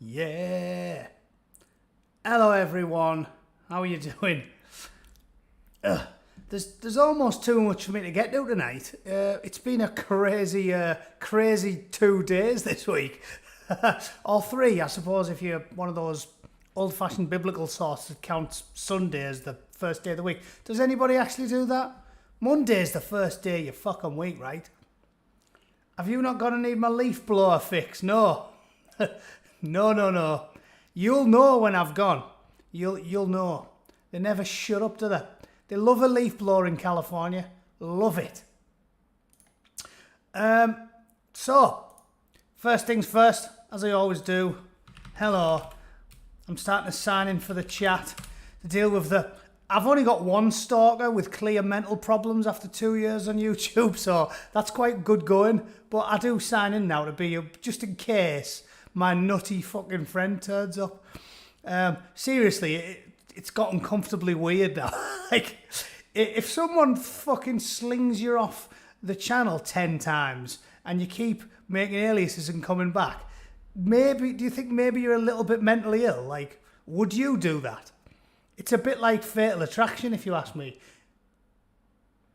Yeah. Hello everyone. How are you doing? There's almost too much for me to get to tonight. It's been a crazy 2 days this week. Or 3, I suppose, if you're one of those old-fashioned biblical sorts that counts Sunday as the first day of the week. Does anybody actually do that? Monday's the first day of your fucking week, right? Have you not got to need my leaf blower fix? No. No. You'll know when I've gone. You'll know. They never shut up, do they? They love a leaf blower in California. Love it. So, first things first, as I always do. Hello. I'm starting to sign in for the chat to deal with I've only got one stalker with clear mental problems after 2 years on YouTube, so that's quite good going. But I do sign in now to be just in case my nutty fucking friend turns up. Seriously, it's gotten comfortably weird now. Like, if someone fucking slings you off the channel 10 times and you keep making aliases and coming back, do you think maybe you're a little bit mentally ill? Like, would you do that? It's a bit like Fatal Attraction, if you ask me.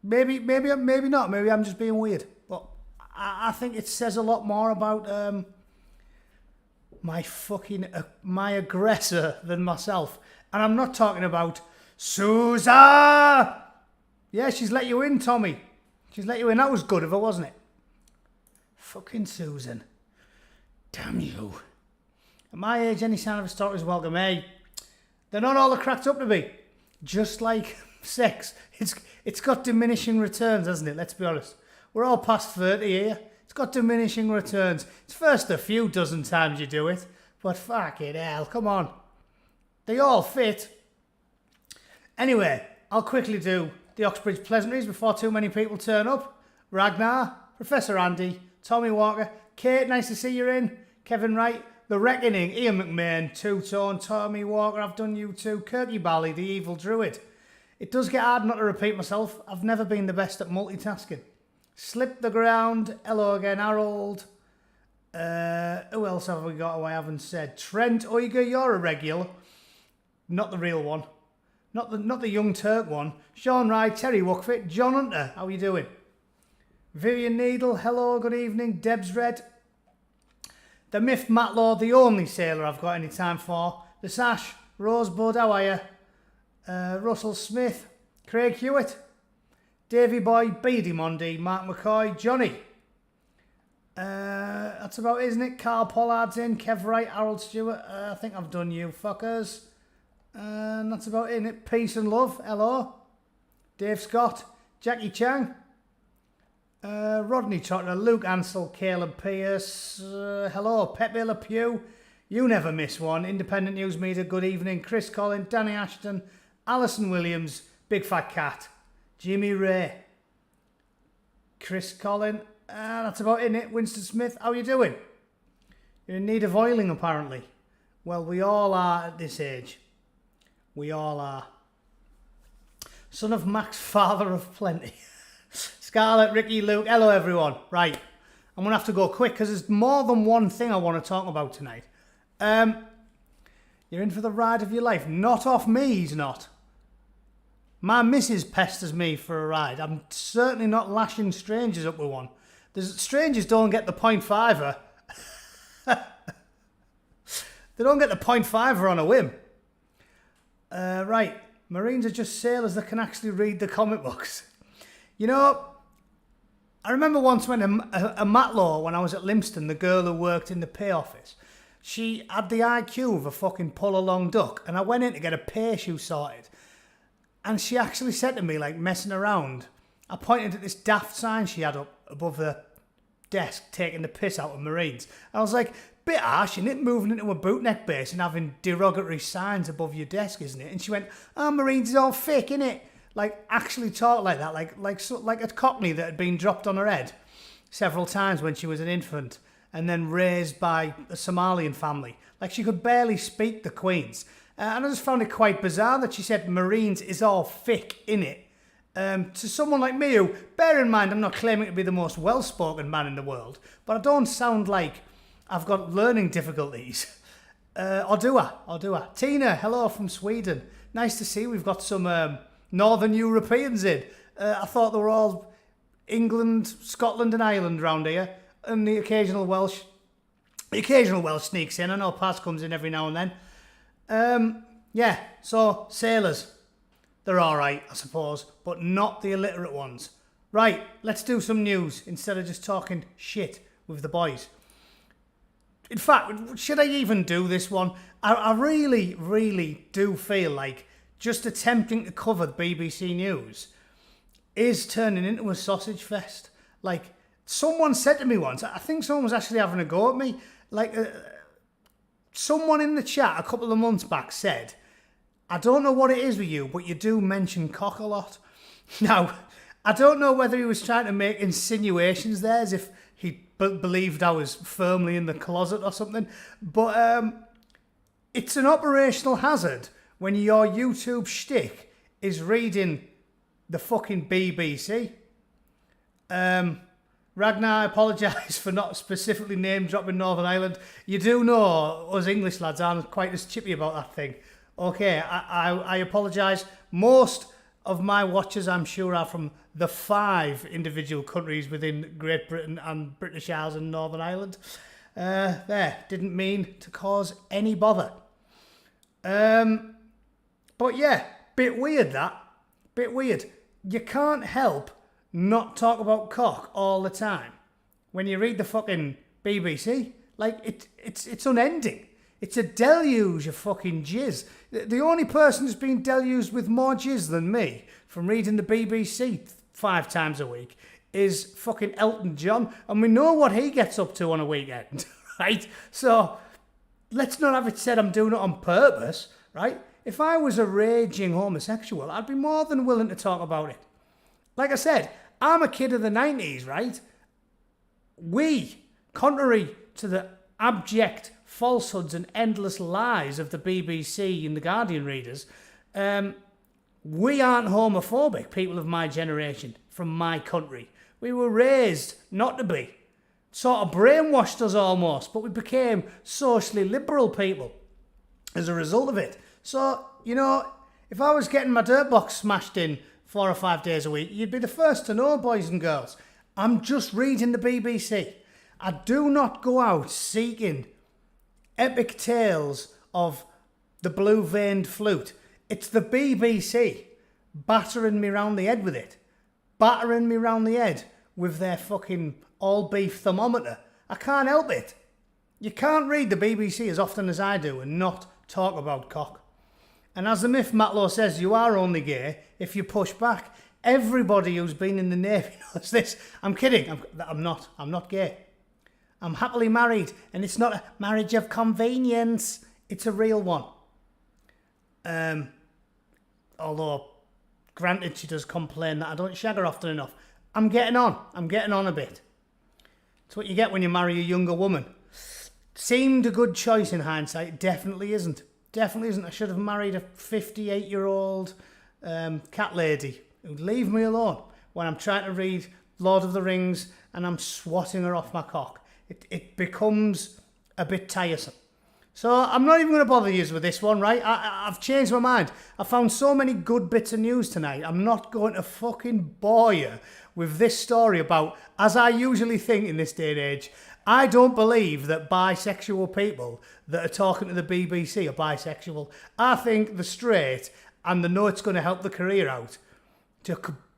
Maybe not. Maybe I'm just being weird. But I think it says a lot more about my aggressor than myself. And I'm not talking about Susan. Yeah, she's let you in, Tommy. She's let you in. That was good of her, wasn't it? Fucking Susan. Damn you. At my age, any sign of a stalker is welcome. Hey, they're not all they're cracked up to be. Just like sex. It's got diminishing returns, hasn't it? Let's be honest. We're all past 30 here. It's got diminishing returns. It's first a few dozen times you do it. But fucking hell, come on. They all fit. Anyway, I'll quickly do the Oxbridge pleasantries before too many people turn up. Ragnar, Professor Andy, Tommy Walker, Kate, nice to see you in. Kevin Wright, The Reckoning, Ian McMahon, Two-Tone, Tommy Walker, I've done you too. Kirky Bally, The Evil Druid. It does get hard not to repeat myself. I've never been the best at multitasking. Slip the Ground, hello again, Harold. Who else have we got who I haven't said? Trent Uyghur, you're a regular. Not the real one. Not the Young Turk one. Sean Wright, Terry Wuckfit, John Hunter, how are you doing? Vivian Needle, hello, good evening. Debs Red. The Myth Matlaw, the only sailor I've got any time for. The Sash, Rosebud, how are you? Russell Smith, Craig Hewitt, Davy Boy, Beady Monday, Mark McCoy, Johnny. That's about it, isn't it? Carl Pollard's in, Kev Wright, Harold Stewart. I think I've done you fuckers. And that's about it, isn't it? Peace and love, hello. Dave Scott, Jackie Chang. Rodney Trotter, Luke Ansell, Caleb Pierce. Hello, Pepe Le Pew. You never miss one. Independent News Media, good evening. Chris Collin, Danny Ashton, Alison Williams, Big Fat Cat, Jimmy Ray, Chris Collin. That's about it, innit? Winston Smith, how are you doing? You're in need of oiling, apparently. Well, we all are at this age. We all are. Son of Max, father of plenty. Scarlett, Ricky, Luke, hello everyone. Right, I'm going to have to go quick because there's more than one thing I want to talk about tonight. You're in for the ride of your life. Not off me, he's not. My missus pesters me for a ride. I'm certainly not lashing strangers up with one. Strangers don't get the 0.5er. They don't get the 0.5er on a whim. Right, Marines are just sailors that can actually read the comic books. You know, I remember once when a Matlaw, when I was at Lympston, the girl who worked in the pay office, she had the IQ of a fucking pull-along duck, and I went in to get a pay shoe sorted, and she actually said to me, like, messing around, I pointed at this daft sign she had up above the desk, taking the piss out of Marines. And I was like, bit harsh, isn't it, moving into a Bootneck base and having derogatory signs above your desk, isn't it? And she went, Marines is all fake, innit? Like, actually talk like that, like a cockney that had been dropped on her head several times when she was an infant and then raised by a Somalian family. Like, she could barely speak the Queen's. And I just found it quite bizarre that she said Marines is all thick, innit? To someone like me who, bear in mind, I'm not claiming to be the most well-spoken man in the world, but I don't sound like I've got learning difficulties. Or do I? Tina, hello from Sweden. Nice to see we've got some Northern Europeans in. I thought they were all England, Scotland and Ireland round here. And the occasional Welsh. The occasional Welsh sneaks in. I know Paz comes in every now and then. Yeah, so sailors. They're alright, I suppose. But not the illiterate ones. Right, let's do some news instead of just talking shit with the boys. In fact, should I even do this one? I really, really do feel like just attempting to cover the BBC News is turning into a sausage fest. Like, someone said to me once, I think someone was actually having a go at me, like, someone in the chat a couple of months back said, I don't know what it is with you, but you do mention cock a lot. Now, I don't know whether he was trying to make insinuations there, as if he believed I was firmly in the closet or something. But it's an operational hazard when your YouTube shtick is reading the fucking BBC. Ragnar, I apologise for not specifically name-dropping Northern Ireland. You do know us English lads aren't quite as chippy about that thing. Okay, I apologise. Most of my watchers, I'm sure, are from the 5 individual countries within Great Britain and British Isles and Northern Ireland. Didn't mean to cause any bother. But yeah, bit weird that. Bit weird. You can't help not talk about cock all the time when you read the fucking BBC. Like, it's unending. It's a deluge of fucking jizz. The only person who's been deluged with more jizz than me from reading the BBC 5 times a week is fucking Elton John. And we know what he gets up to on a weekend, right? So let's not have it said I'm doing it on purpose, right? If I was a raging homosexual, I'd be more than willing to talk about it. Like I said, I'm a kid of the 90s, right? We, contrary to the abject falsehoods and endless lies of the BBC and the Guardian readers, we aren't homophobic, people of my generation, from my country. We were raised not to be. Sort of brainwashed us almost, but we became socially liberal people as a result of it. So, you know, if I was getting my dirt box smashed in 4 or 5 days a week, you'd be the first to know, boys and girls. I'm just reading the BBC. I do not go out seeking epic tales of the blue-veined flute. It's the BBC battering me round the head with it. Battering me round the head with their fucking all-beef thermometer. I can't help it. You can't read the BBC as often as I do and not talk about cock. And as the myth Matlow says, you are only gay if you push back. Everybody who's been in the Navy knows this. I'm kidding. I'm not gay. I'm happily married, and it's not a marriage of convenience. It's a real one. Although, granted, she does complain that I don't shag her often enough. I'm getting on a bit. It's what you get when you marry a younger woman. Seemed a good choice in hindsight. Definitely isn't. I should have married a 58-year-old cat lady who'd leave me alone when I'm trying to read Lord of the Rings and I'm swatting her off my cock. It becomes a bit tiresome. So I'm not even going to bother you with this one, right? I've changed my mind. I found so many good bits of news tonight. I'm not going to fucking bore you with this story about, as I usually think in this day and age, I don't believe that bisexual people that are talking to the BBC are bisexual. I think the straight and the know it's going to help the career out to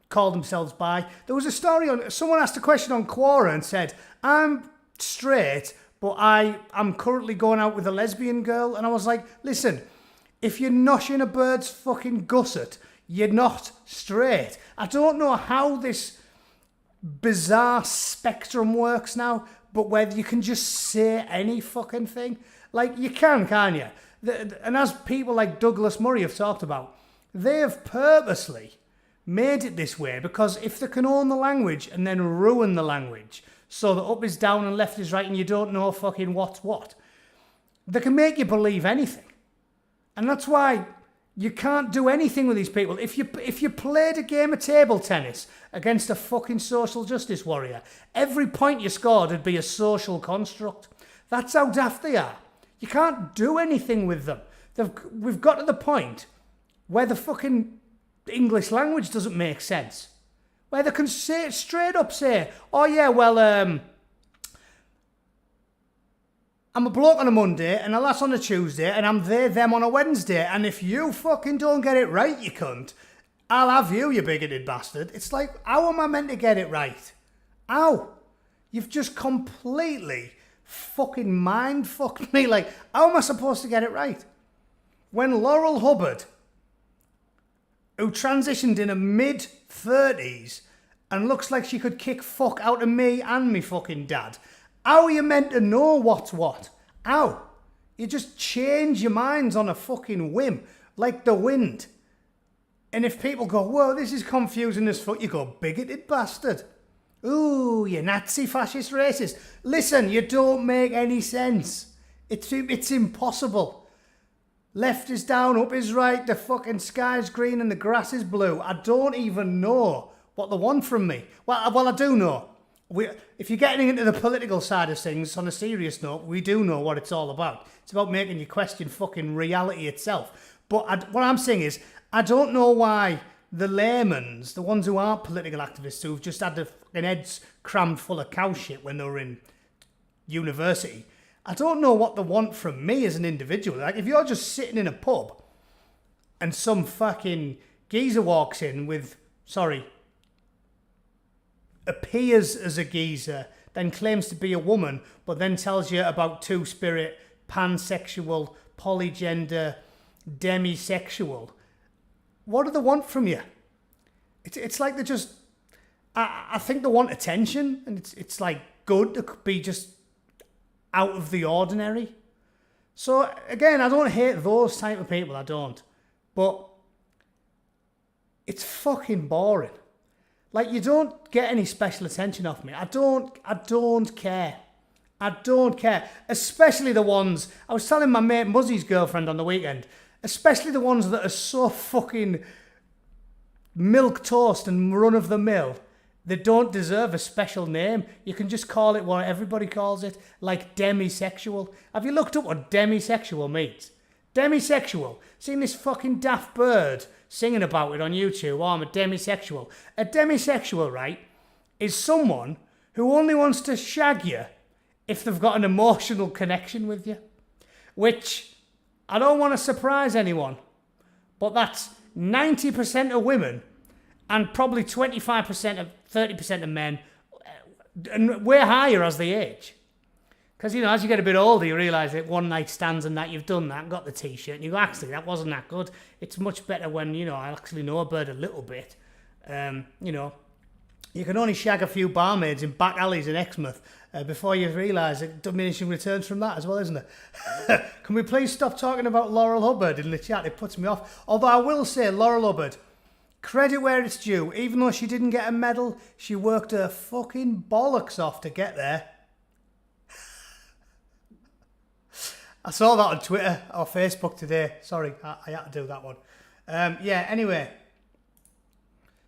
call themselves bi. There was a story on, someone asked a question on Quora and said, I'm straight, but I'm currently going out with a lesbian girl. And I was like, listen, if you're noshing a bird's fucking gusset, you're not straight. I don't know how this bizarre spectrum works now, but whether you can just say any fucking thing. Like, you can't you? And as people like Douglas Murray have talked about, they have purposely made it this way because if they can own the language and then ruin the language so that up is down and left is right and you don't know fucking what's what, they can make you believe anything. And that's why you can't do anything with these people. If you played a game of table tennis against a fucking social justice warrior, every point you scored would be a social construct. That's how daft they are. You can't do anything with them. We've got to the point where the fucking English language doesn't make sense. Where they can say straight up say, oh yeah, well, I'm a bloke on a Monday and a lass on a Tuesday and I'm they, them on a Wednesday. And if you fucking don't get it right, you cunt, I'll have you, you bigoted bastard. It's like, how am I meant to get it right? How? You've just completely fucking mind-fucked me. Like, how am I supposed to get it right? When Laurel Hubbard, who transitioned in her mid-30s and looks like she could kick fuck out of me and me fucking dad, how are you meant to know what's what? How? You just change your minds on a fucking whim, like the wind. And if people go, whoa, this is confusing as fuck, you go, bigoted bastard. Ooh, you Nazi, fascist, racist. Listen, you don't make any sense. It's impossible. Left is down, up is right, the fucking sky's green and the grass is blue. I don't even know what they want from me. Well, I do know. If you're getting into the political side of things, on a serious note, we do know what it's all about. It's about making you question fucking reality itself. But what I'm saying is, I don't know why the layman's, the ones who aren't political activists, who've just had their fucking heads crammed full of cow shit when they were in university, I don't know what they want from me as an individual. Like, if you're just sitting in a pub and some fucking geezer walks in with, appears as a geezer, then claims to be a woman, but then tells you about two-spirit, pansexual, polygender, demisexual, what do they want from you? It's like they just... I think they want attention, and it's like good to be just out of the ordinary. So, again, I don't hate those type of people, I don't. But it's fucking boring. Like, you don't get any special attention off me. I don't care. I don't care. Especially the ones... I was telling my mate Muzzy's girlfriend on the weekend, especially the ones that are so fucking milk toast and run of the mill. They don't deserve a special name. You can just call it what everybody calls it, like demisexual. Have you looked up what demisexual means? Demisexual. Seen this fucking daft bird singing about it on YouTube. Oh, I'm a demisexual. A demisexual, right, is someone who only wants to shag you if they've got an emotional connection with you. Which, I don't want to surprise anyone, but that's 90% of women and probably 25% of 30% of men, and way higher as they age. Because, you know, as you get a bit older, you realise that one night stands and that you've done that and got the t-shirt, and you go, actually, that wasn't that good. It's much better when, you know, I actually know a bird a little bit. You know, you can only shag a few barmaids in back alleys in Exmouth before you realise that diminishing returns from that as well, isn't it? Can we please stop talking about Laurel Hubbard in the chat? It puts me off. Although I will say, Laurel Hubbard, credit where it's due. Even though she didn't get a medal, she worked her fucking bollocks off to get there. I saw that on Twitter or Facebook today. Sorry, I had to do that one. Yeah, anyway.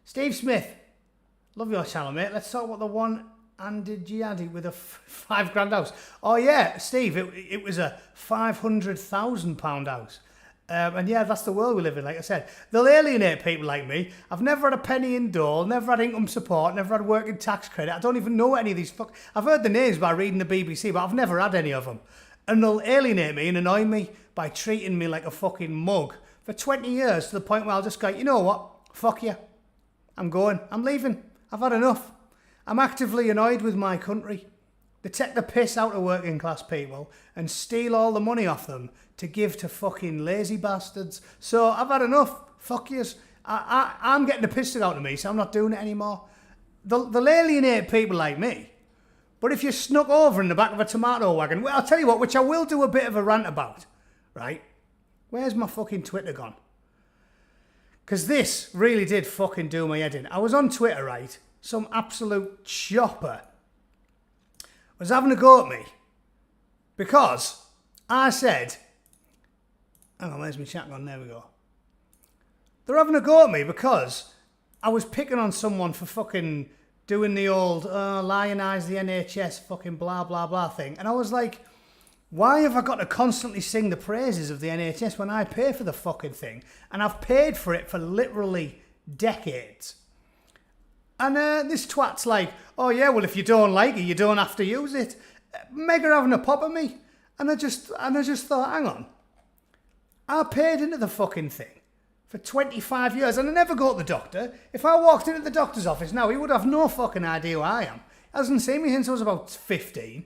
Steve Smith. Love your channel, mate. Let's talk about the one Andy Giaddi with a £5,000 house. Oh, yeah, Steve, it was a £500,000 house. And yeah, that's the world we live in, like I said. They'll alienate people like me. I've never had a penny in dole, never had income support, never had working tax credit. I don't even know any of these I've heard the names by reading the BBC, but I've never had any of them. And they'll alienate me and annoy me by treating me like a fucking mug for 20 years to the point where I'll just go, you know what? Fuck you. I'm going. I'm leaving. I've had enough. I'm actively annoyed with my country. They take the piss out of working class people and steal all the money off them to give to fucking lazy bastards. So I've had enough. Fuck yous. I'm getting the piss out of me, so I'm not doing it anymore. They'll alienate people like me. But if you're snuck over in the back of a tomato wagon, well, I'll tell you what, which I will do a bit of a rant about, right? Where's my fucking Twitter gone? Because this really did fucking do my head in. I was on Twitter, right? Some absolute chopper was having a go at me because I said, hang on, where's my chat gone? There we go. They're having a go at me because I was picking on someone for fucking doing the old lionise the NHS fucking blah blah blah thing, and I was like, Why have I got to constantly sing the praises of the NHS when I pay for the fucking thing? And I've paid for it for literally decades. And this twat's like, oh yeah, well if you don't like it, you don't have to use it. Mega having a pop at me. And I just thought, hang on. I paid into the fucking thing for 25 years and I never go to the doctor. If I walked into the doctor's office now, he would have no fucking idea who I am. He hasn't seen me since I was about 15.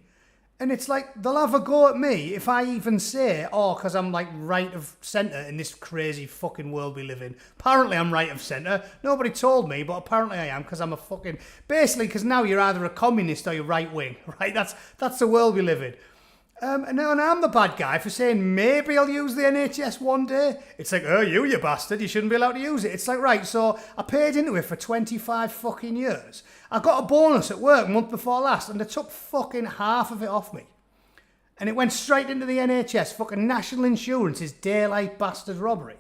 And it's like, they'll have a go at me if I even say, oh, because I'm like right of centre in this crazy fucking world we live in. Apparently I'm right of centre. Nobody told me, but apparently I am because I'm a fucking... Basically, because now you're either a communist or you're right wing, right? That's the world we live in. And I'm the bad guy for saying maybe I'll use the NHS one day. It's like, oh, you bastard, you shouldn't be allowed to use it. It's like, right, so I paid into it for 25 fucking years. I got a bonus at work month before last and they took fucking half of it off me. And it went straight into the NHS. Fucking national insurance is daylight bastard robbery.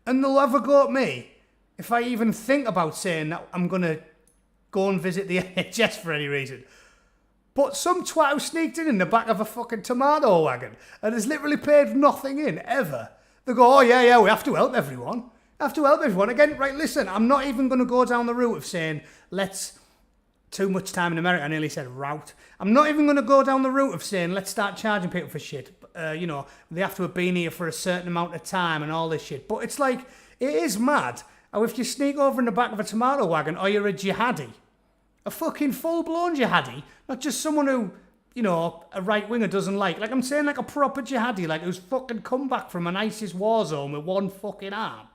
And they'll have a go at me if I even think about saying that I'm going to go and visit the NHS for any reason. But some twat who sneaked in the back of a fucking tomato wagon and has literally paid nothing in, ever. They go, oh yeah, we have to help everyone. Again, right, listen, I'm not even going to go down the route of saying, too much time in America, I nearly said route. I'm not even going to go down the route of saying, let's start charging people for shit. They have to have been here for a certain amount of time and all this shit. But it's like, it is mad how if you sneak over in the back of a tomato wagon or you're a jihadi, a fucking full-blown jihadi, not just someone who, a right-winger doesn't like. Like, I'm saying like a proper jihadi, like who's fucking come back from an ISIS war zone with one fucking arm.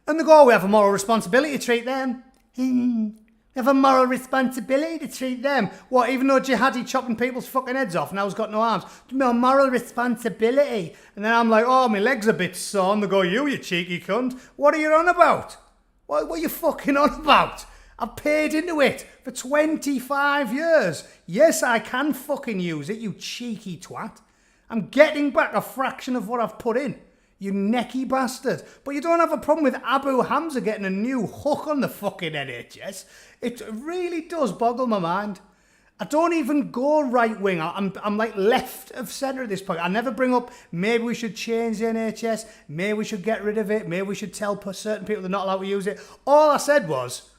And they go, we have a moral responsibility to treat them. We have a moral responsibility to treat them. What, even though jihadi chopping people's fucking heads off now has got no arms? No moral responsibility. And then I'm like, oh, my leg's a bit sore. And they go, you cheeky cunt. What are you on about? What are you fucking on about? I've paid into it for 25 years. Yes, I can fucking use it, you cheeky twat. I'm getting back a fraction of what I've put in, you necky bastard. But you don't have a problem with Abu Hamza getting a new hook on the fucking NHS. It really does boggle my mind. I don't even go right wing. I'm like left of centre at this point. I never bring up maybe we should change the NHS, maybe we should get rid of it, maybe we should tell certain people they're not allowed to use it. All I said was,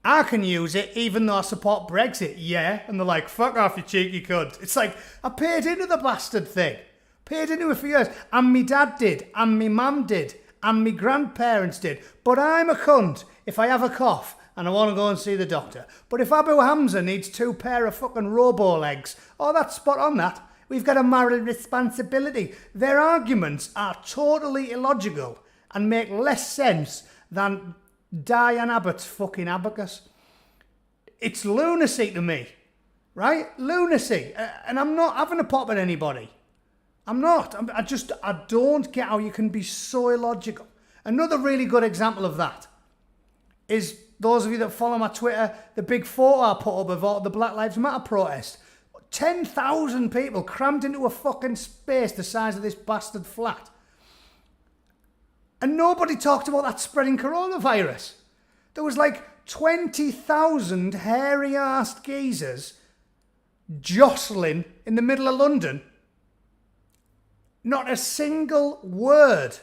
I can use it even though I support Brexit, yeah. And they're like, fuck off, you cheeky cunt. It's like, I paid into the bastard thing. Paid into it for years. And me dad did. And me mum did. And me grandparents did. But I'm a cunt if I have a cough and I want to go and see the doctor. But if Abu Hamza needs 2 pair of fucking robo legs, oh, that's spot on that. We've got a moral responsibility. Their arguments are totally illogical and make less sense than Diane Abbott's fucking abacus. It's lunacy to me, right? Lunacy. And I'm not having a pop at anybody. I'm not. I don't get how you can be so illogical. Another really good example of that is those of you that follow my Twitter, the big photo I put up of all the Black Lives Matter protest. 10,000 people crammed into a fucking space the size of this bastard flat. And nobody talked about that spreading coronavirus. There was like 20,000 hairy-arsed geezers jostling in the middle of London. Not a single word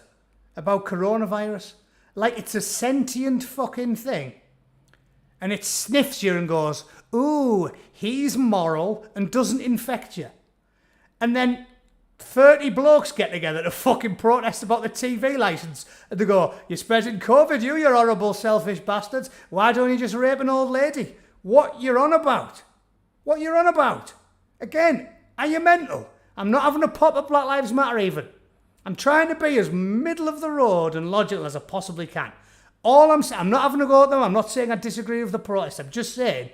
about coronavirus. Like it's a sentient fucking thing. And it sniffs you and goes, ooh, he's moral and doesn't infect you. And then 30 blokes get together to fucking protest about the TV licence. And they go, you're spreading COVID, you horrible selfish bastards. Why don't you just rape an old lady? What you're on about? What you're on about? Again, are you mental? I'm not having a pop at Black Lives Matter even. I'm trying to be as middle of the road and logical as I possibly can. All I'm saying, I'm not having a go at them. I'm not saying I disagree with the protest. I'm just saying,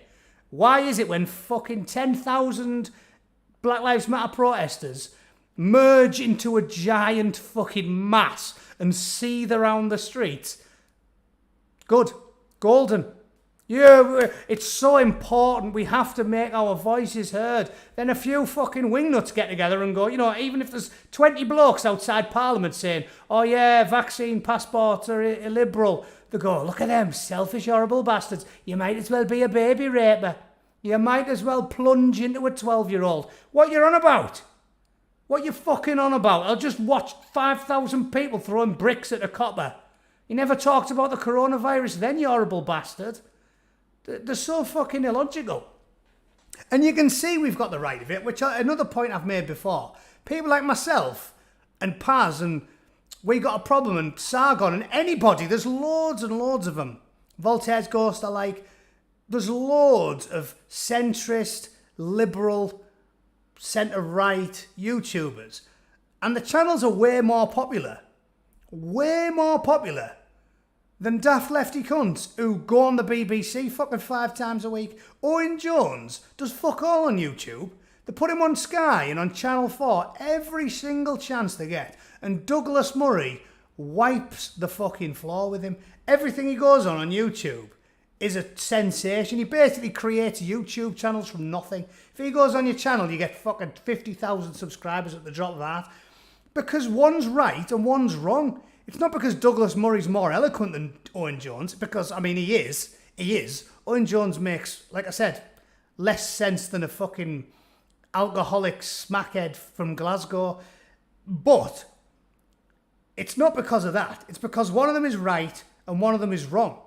why is it when fucking 10,000 Black Lives Matter protesters merge into a giant fucking mass and seethe around the streets? Good. Golden. Yeah, it's so important. We have to make our voices heard. Then a few fucking wingnuts get together and go, even if there's 20 blokes outside Parliament saying, oh yeah, vaccine passports are illiberal, they go, look at them, selfish, horrible bastards. You might as well be a baby raper. You might as well plunge into a 12-year-old. What you're on about? What you fucking on about? I just watched 5,000 people throwing bricks at a copper. You never talked about the coronavirus then, you horrible bastard. They're so fucking illogical. And you can see we've got the right of it, which another point I've made before. People like myself and Paz and We Got a Problem and Sargon and anybody, there's loads and loads of them. Voltaire's Ghost are like, there's loads of centrist, liberal, centre-right YouTubers. And the channels are way more popular than daft lefty cunts who go on the BBC fucking 5 times a week. Owen Jones does fuck all on YouTube. They put him on Sky and on Channel 4 every single chance they get. And Douglas Murray wipes the fucking floor with him. Everything he goes on YouTube is a sensation. He basically creates YouTube channels from nothing. If he goes on your channel, you get fucking 50,000 subscribers at the drop of a hat. Because one's right and one's wrong. It's not because Douglas Murray's more eloquent than Owen Jones, because, I mean, he is. Owen Jones makes, like I said, less sense than a fucking alcoholic smackhead from Glasgow. But it's not because of that. It's because one of them is right and one of them is wrong.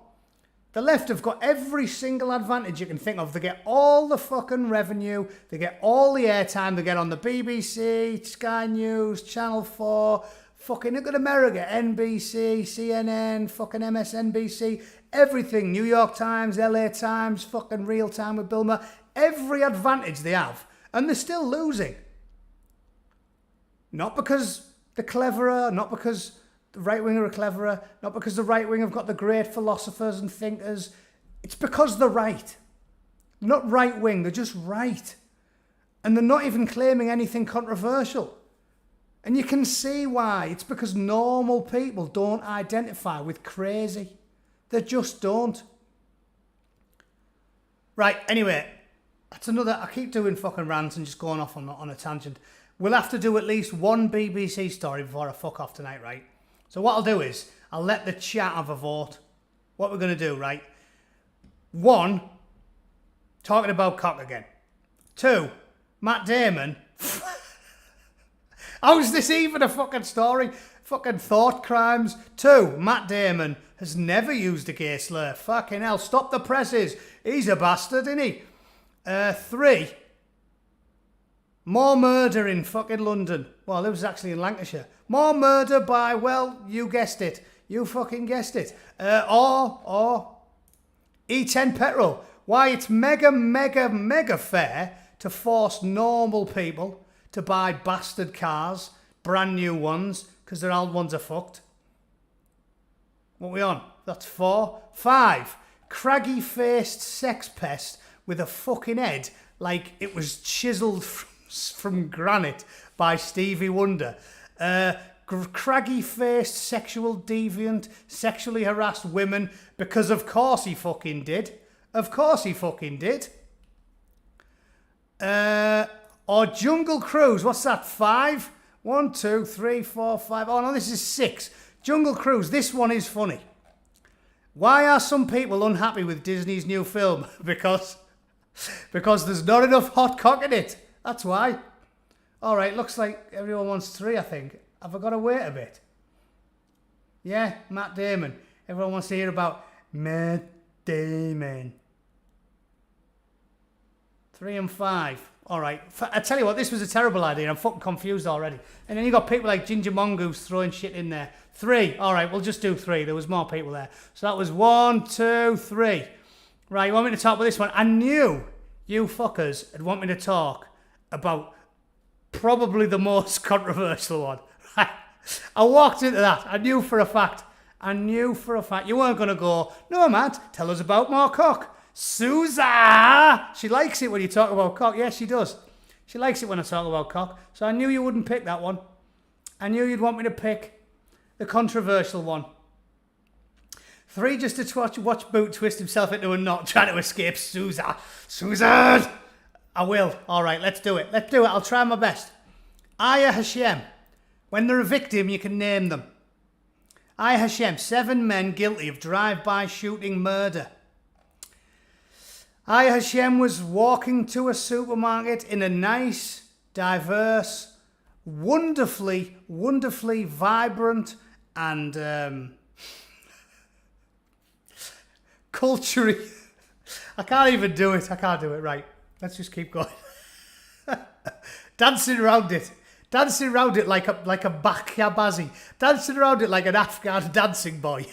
The left have got every single advantage you can think of. They get all the fucking revenue. They get all the airtime. They get on the BBC, Sky News, Channel 4, fucking look at America, NBC, CNN, fucking MSNBC, everything. New York Times, LA Times, fucking Real Time with Bill Maher. Every advantage they have. And they're still losing. Not because they're cleverer, not because the right wing are cleverer, not because the right wing have got the great philosophers and thinkers. It's because they're right. They're not right wing, they're just right. And they're not even claiming anything controversial. And you can see why. It's because normal people don't identify with crazy. They just don't. Right, anyway, that's another. I keep doing fucking rants and just going off on a tangent. We'll have to do at least one BBC story before I fuck off tonight, right? So what I'll do is, I'll let the chat have a vote. What we're going to do, right? 1, talking about cock again. 2, Matt Damon. How is this even a fucking story? Fucking thought crimes. 2, Matt Damon has never used a gay slur. Fucking hell, stop the presses. He's a bastard, isn't he? 3, more murder in fucking London. Well, it was actually in Lancashire. More murder by, well, you guessed it. You fucking guessed it. Or E10 petrol. Why, it's mega fair to force normal people to buy bastard cars, brand new ones, because their old ones are fucked. What are we on? That's 4. 5, craggy-faced sex pest with a fucking head like it was chiselled from granite by Stevie Wonder. Craggy-faced sexual deviant, sexually harassed women, because of course he fucking did. Of course he fucking did. Or Jungle Cruise, what's that, 5? 1, 2, 3, 4, 5. Oh no, this is 6. Jungle Cruise, this one is funny. Why are some people unhappy with Disney's new film? Because there's not enough hot cock in it. That's why. All right, looks like everyone wants 3, I think. Have I got to wait a bit? Yeah, Matt Damon. Everyone wants to hear about Matt Damon. 3 and 5. All right. I tell you what, this was a terrible idea. I'm fucking confused already. And then you got people like Ginger Mongoose throwing shit in there. 3. All right, we'll just do 3. There was more people there. So that was 1, 2, 3. Right, you want me to talk about this one? I knew you fuckers would want me to talk about probably the most controversial one. I walked into that. I knew for a fact. You weren't going to go, no, Matt, tell us about more cock. Susa! She likes it when you talk about cock. Yes, she does. She likes it when I talk about cock. So I knew you wouldn't pick that one. I knew you'd want me to pick the controversial one. 3, just to watch Boot twist himself into a knot trying to escape Susa. Susan! I will. All right, let's do it. I'll try my best. Aya Hashem. When they're a victim, you can name them. Aya Hashem. 7 men guilty of drive-by shooting murder. Aya Hashem was walking to a supermarket in a nice, diverse, wonderfully, wonderfully vibrant and culture-y. I can't even do it. I can't do it. Right. Let's just keep going. Dancing around it. Dancing around it like a bakyabazi. Dancing around it like an Afghan dancing boy.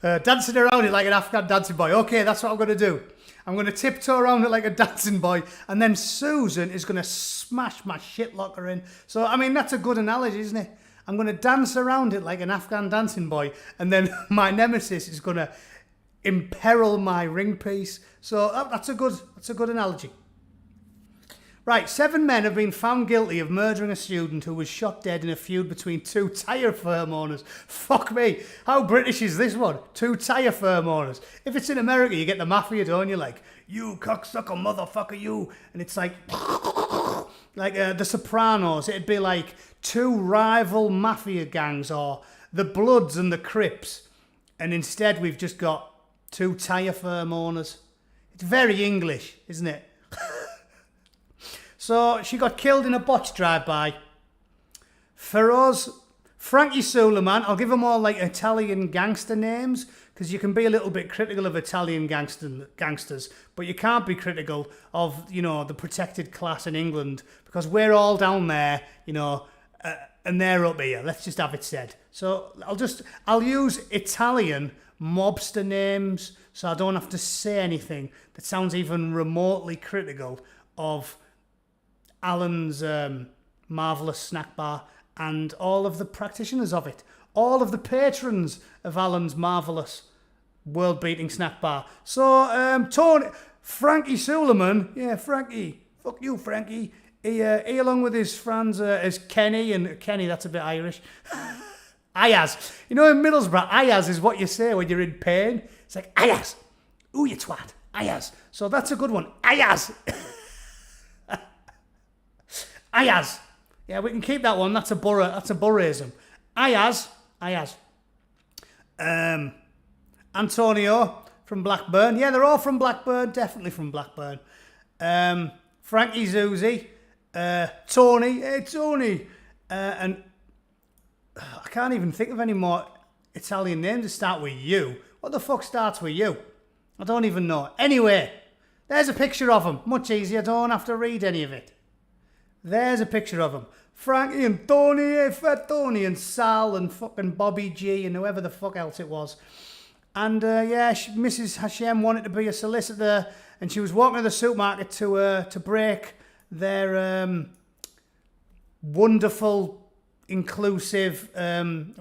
Dancing around it like an Afghan dancing boy. Okay, that's what I'm going to do. I'm going to tiptoe around it like a dancing boy, and then Susan is going to smash my shit locker in. So, I mean, that's a good analogy, isn't it? I'm going to dance around it like an Afghan dancing boy, and then my nemesis is going to imperil my ring piece. So that's a good analogy. Right, 7 men have been found guilty of murdering a student who was shot dead in a feud between 2 tyre firm owners. Fuck me, how British is this one? 2 tyre firm owners. If it's in America, you get the mafia, don't you? Like, you cocksucker motherfucker, you. And it's like The Sopranos. It'd be like 2 rival mafia gangs, or the Bloods and the Crips. And instead, we've just got 2 tyre firm owners. It's very English, isn't it? So she got killed in a botched drive-by. For us, Frankie Suleiman, I'll give them all like Italian gangster names, because you can be a little bit critical of Italian gangsters, but you can't be critical of, the protected class in England, because we're all down there, and they're up here. Let's just have it said. So I'll use Italian mobster names, so I don't have to say anything that sounds even remotely critical of Alan's marvellous snack bar and all of the practitioners of it, all of the patrons of Alan's marvellous world-beating snack bar. So, Frankie Suleiman, Frankie, fuck you, Frankie. He along with his friends, is Kenny, and Kenny, that's a bit Irish. Ayaz. In Middlesbrough, Ayaz is what you say when you're in pain. It's like, Ayaz. Ooh, you twat. Ayaz. So that's a good one. Ayaz. Ayaz. Yeah, we can keep that one. That's a boroughism. Ayaz. Antonio from Blackburn. Yeah, they're all from Blackburn. Definitely from Blackburn. Frankie Zuzi. Tony. Hey, Tony. And I can't even think of any more Italian names that start with U. What the fuck starts with U? I don't even know. Anyway, there's a picture of them. Much easier. Don't have to read any of it. There's a picture of them. Frankie and Tony, Fat Tony and Sal and fucking Bobby G and whoever the fuck else it was. And Mrs. Hashem wanted to be a solicitor, and she was walking to the supermarket to break their wonderful, inclusive,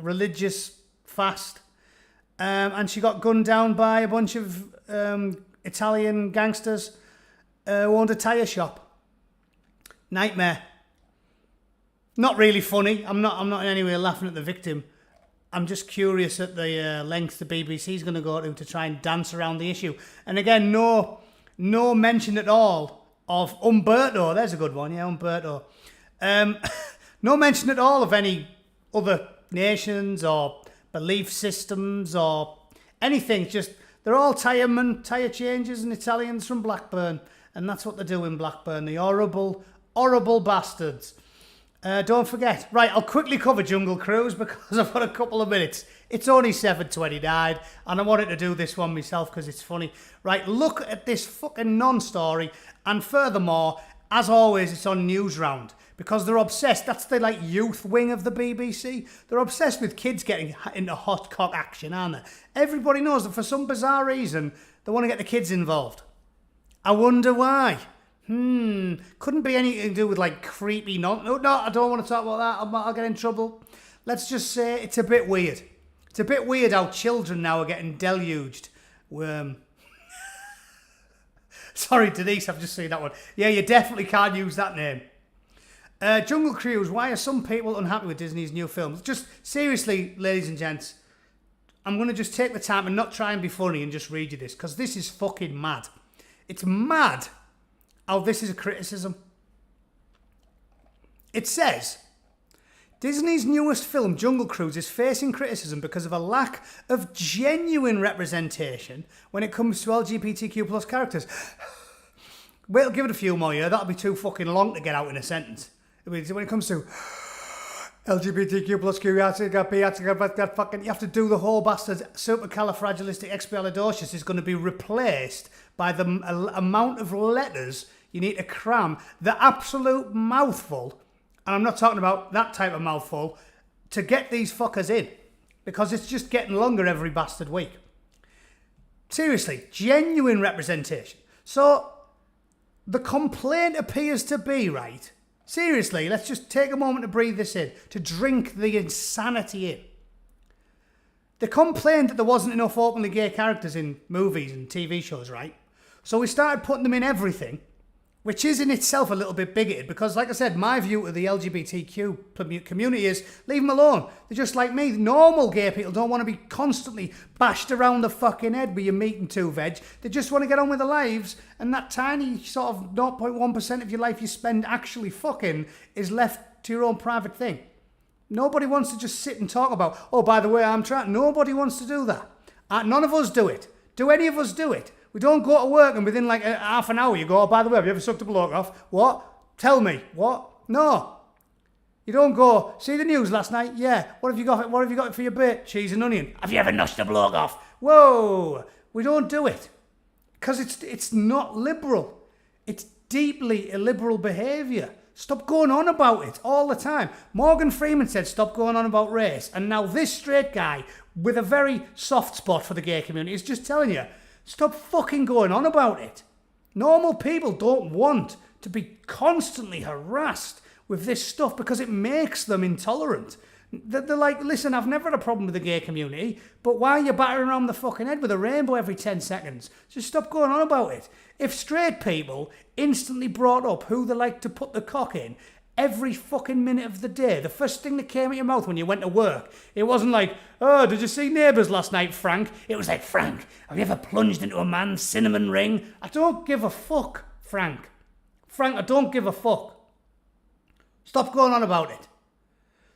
religious fast. And she got gunned down by a bunch of Italian gangsters who owned a tyre shop. Nightmare. Not really funny. I'm not in any way laughing at the victim. I'm just curious at the length the BBC's going to go to try and dance around the issue. And again, no mention at all of Umberto. There's a good one, yeah, Umberto. No mention at all of any other nations or belief systems or anything. Just they're all tyre changers and Italians from Blackburn, and that's what they do in Blackburn. The horrible bastards. Don't forget. Right, I'll quickly cover Jungle Cruise because I've got a couple of minutes. It's only 7:29 and I wanted to do this one myself because it's funny. Right, look at this fucking non-story, and furthermore, as always, it's on Newsround because they're obsessed. That's the youth wing of the BBC. They're obsessed with kids getting into hot cock action, aren't they? Everybody knows that for some bizarre reason they want to get the kids involved. I wonder why. Couldn't be anything to do with creepy no, I don't want to talk about that. I'll get in trouble. Let's just say it's a bit weird. It's a bit weird how children now are getting deluged. Sorry, Denise, I've just seen that one. Yeah, you definitely can't use that name. Jungle Cruise, why are some people unhappy with Disney's new films? Just seriously, ladies and gents, I'm going to just take the time and not try and be funny and just read you this, because this is fucking mad. It's mad. Oh, this is a criticism. It says, Disney's newest film, Jungle Cruise, is facing criticism because of a lack of genuine representation when it comes to LGBTQ plus characters. Wait, give it a few more years. That'll be too fucking long to get out in a sentence. When it comes to LGBTQ plus Q, fucking, you have to do the whole bastard. Supercalifragilisticexpialidocious is going to be replaced by the amount of letters you need to cram. The absolute mouthful, and I'm not talking about that type of mouthful, to get these fuckers in. Because it's just getting longer every bastard week. Seriously, genuine representation. So, the complaint appears to be, right? Seriously, let's just take a moment to breathe this in, to drink the insanity in. The complaint that there wasn't enough openly gay characters in movies and TV shows, right? So we started putting them in everything, which is in itself a little bit bigoted, because like I said, my view of the LGBTQ community is, leave them alone. They're just like me. Normal gay people don't want to be constantly bashed around the fucking head with your meat and two veg. They just want to get on with their lives, and that tiny sort of 0.1% of your life you spend actually fucking is left to your own private thing. Nobody wants to just sit and talk about, oh, by the way, I'm trying. Nobody wants to do that. None of us do it. Do any of us do it? We don't go to work and within like half an hour you go, oh, by the way, have you ever sucked a bloke off? What? Tell me. What? No. You don't go, see the news last night? Yeah. What have you got for your bait? Cheese and onion. Have you ever noshed a bloke off? Whoa. We don't do it. Because it's not liberal. It's deeply illiberal behaviour. Stop going on about it all the time. Morgan Freeman said stop going on about race. And now this straight guy with a very soft spot for the gay community is just telling you, stop fucking going on about it. Normal people don't want to be constantly harassed with this stuff because it makes them intolerant. They're like, listen, I've never had a problem with the gay community, but why are you battering around the fucking head with a rainbow every 10 seconds? Just stop going on about it. If straight people instantly brought up who they like to put the cock in every fucking minute of the day, the first thing that came out your mouth when you went to work, it wasn't like, oh, did you see Neighbours last night, Frank? It was like, Frank, have you ever plunged into a man's cinnamon ring? I don't give a fuck, Frank. Frank, I don't give a fuck. Stop going on about it.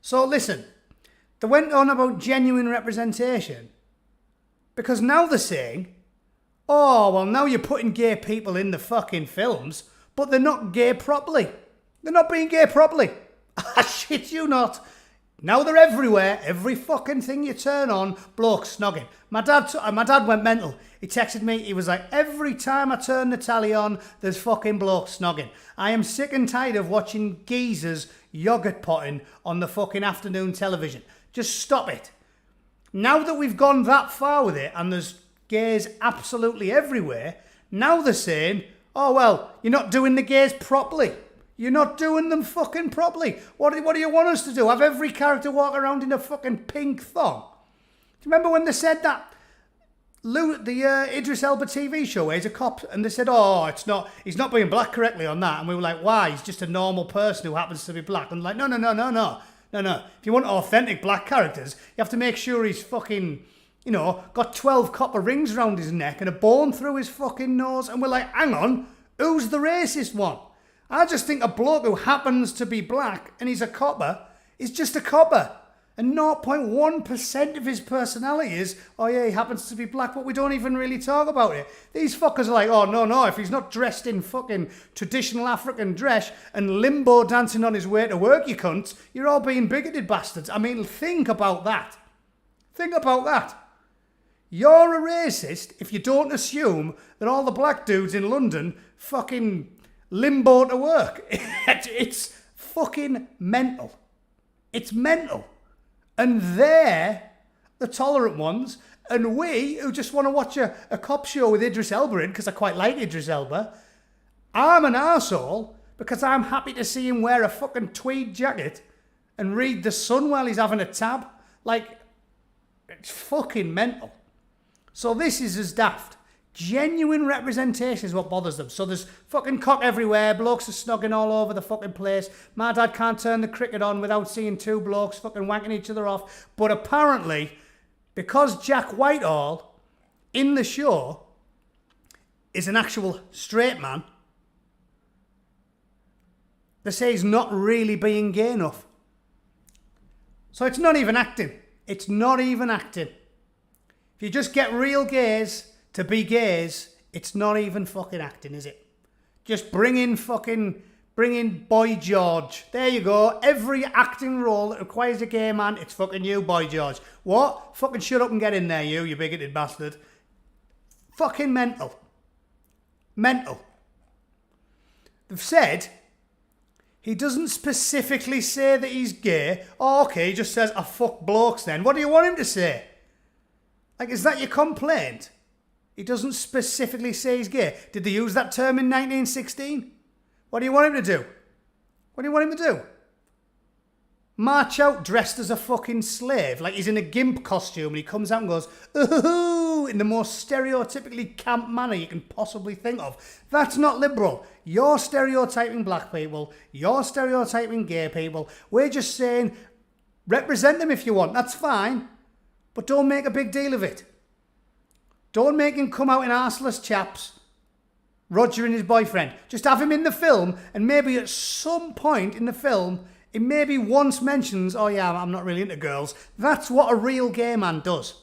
So listen, they went on about genuine representation because now they're saying, oh, well, now you're putting gay people in the fucking films, but they're not gay properly. They're not being gay properly. I shit you not. Now they're everywhere. Every fucking thing you turn on, blokes snogging. My dad went mental. He texted me. He was like, every time I turn the telly on, there's fucking blokes snogging. I am sick and tired of watching geezers yogurt potting on the fucking afternoon television. Just stop it. Now that we've gone that far with it and there's gays absolutely everywhere, now they're saying, oh, well, you're not doing the gays properly. You're not doing them fucking properly. What do you want us to do? Have every character walk around in a fucking pink thong? Do you remember when they said that? The Idris Elba TV show where he's a cop, and they said, oh, he's not being black correctly on that. And we were like, why? He's just a normal person who happens to be black. And like, no. If you want authentic black characters, you have to make sure he's fucking, got 12 copper rings around his neck and a bone through his fucking nose. And we're like, hang on, who's the racist one? I just think a bloke who happens to be black and he's a copper is just a copper. And 0.1% of his personality is, oh yeah, he happens to be black, but we don't even really talk about it. These fuckers are like, oh no, if he's not dressed in fucking traditional African dress and limbo dancing on his way to work, you cunts, you're all being bigoted bastards. I mean, think about that. Think about that. You're a racist if you don't assume that all the black dudes in London fucking limbo to work. It's fucking mental. It's mental. And they're the tolerant ones. And we, who just want to watch a cop show with Idris Elba in, because I quite like Idris Elba, I'm an arsehole because I'm happy to see him wear a fucking tweed jacket and read The Sun while he's having a tab. Like, it's fucking mental. So this is as daft. Genuine representation is what bothers them. So there's fucking cock everywhere. Blokes are snogging all over the fucking place. My dad can't turn the cricket on without seeing two blokes fucking wanking each other off. But apparently, because Jack Whitehall in the show is an actual straight man, they say he's not really being gay enough. So it's not even acting. It's not even acting. If you just get real gays to be gays, it's not even fucking acting, is it? Just bring in Boy George. There you go. Every acting role that requires a gay man, it's fucking you, Boy George. What? Fucking shut up and get in there, you bigoted bastard. Fucking mental. Mental. They've said he doesn't specifically say that he's gay. Oh, okay, he just says, I fuck blokes then. What do you want him to say? Like, is that your complaint? He doesn't specifically say he's gay. Did they use that term in 1916? What do you want him to do? What do you want him to do? March out dressed as a fucking slave, like he's in a gimp costume and he comes out and goes, ooh, in the most stereotypically camp manner you can possibly think of. That's not liberal. You're stereotyping black people. You're stereotyping gay people. We're just saying, represent them if you want. That's fine. But don't make a big deal of it. Don't make him come out in arseless chaps. Roger and his boyfriend. Just have him in the film, and maybe at some point in the film, it maybe once mentions, oh yeah, I'm not really into girls. That's what a real gay man does.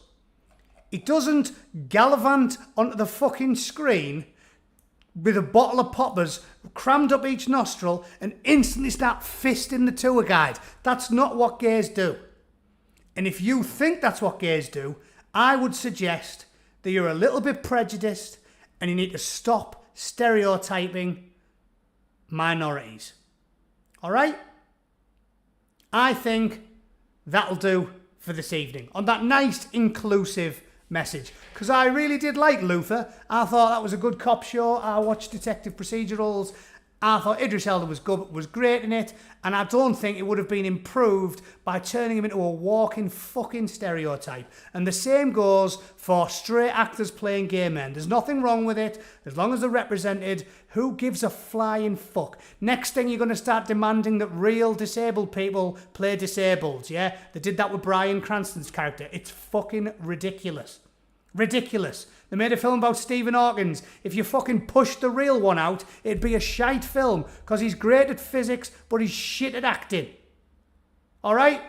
He doesn't gallivant onto the fucking screen with a bottle of poppers crammed up each nostril and instantly start fisting the tour guide. That's not what gays do. And if you think that's what gays do, I would suggest that you're a little bit prejudiced and you need to stop stereotyping minorities. All right? I think that'll do for this evening on that nice, inclusive message. Because I really did like Luther. I thought that was a good cop show. I watched detective procedurals. I thought Idris Elba was great in it, and I don't think it would have been improved by turning him into a walking fucking stereotype. And the same goes for straight actors playing gay men. There's nothing wrong with it, as long as they're represented. Who gives a flying fuck? Next thing you're going to start demanding that real disabled people play disabled, yeah? They did that with Bryan Cranston's character. It's fucking ridiculous. Ridiculous. They made a film about Stephen Hawking. If you fucking pushed the real one out, it'd be a shite film, because he's great at physics, but he's shit at acting. Alright?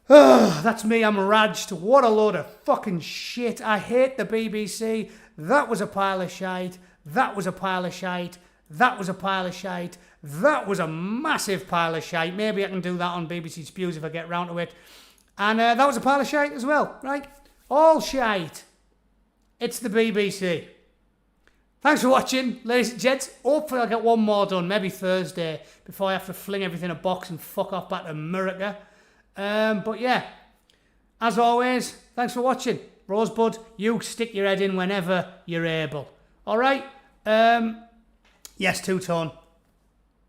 That's me, I'm raged. What a load of fucking shit. I hate the BBC. That was a pile of shite. That was a pile of shite. That was a pile of shite. That was a massive pile of shite. Maybe I can do that on BBC Spews if I get round to it. And that was a pile of shite as well, right? All shite. It's the BBC. Thanks for watching, ladies and gents. Hopefully I'll get one more done, maybe Thursday, before I have to fling everything in a box and fuck off back to America. But yeah, as always, thanks for watching. Rosebud, you stick your head in whenever you're able. Alright? Yes, Two-Tone.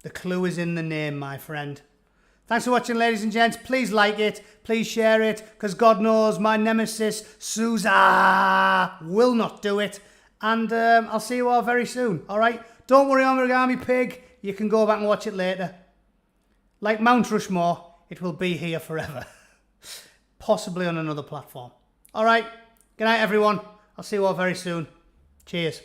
The clue is in the name, my friend. Thanks for watching, ladies and gents. Please like it. Please share it. Because God knows my nemesis, Sousa, will not do it. And I'll see you all very soon. All right? Don't worry, Origami Pig. You can go back and watch it later. Like Mount Rushmore, it will be here forever. Possibly on another platform. All right? Good night, everyone. I'll see you all very soon. Cheers.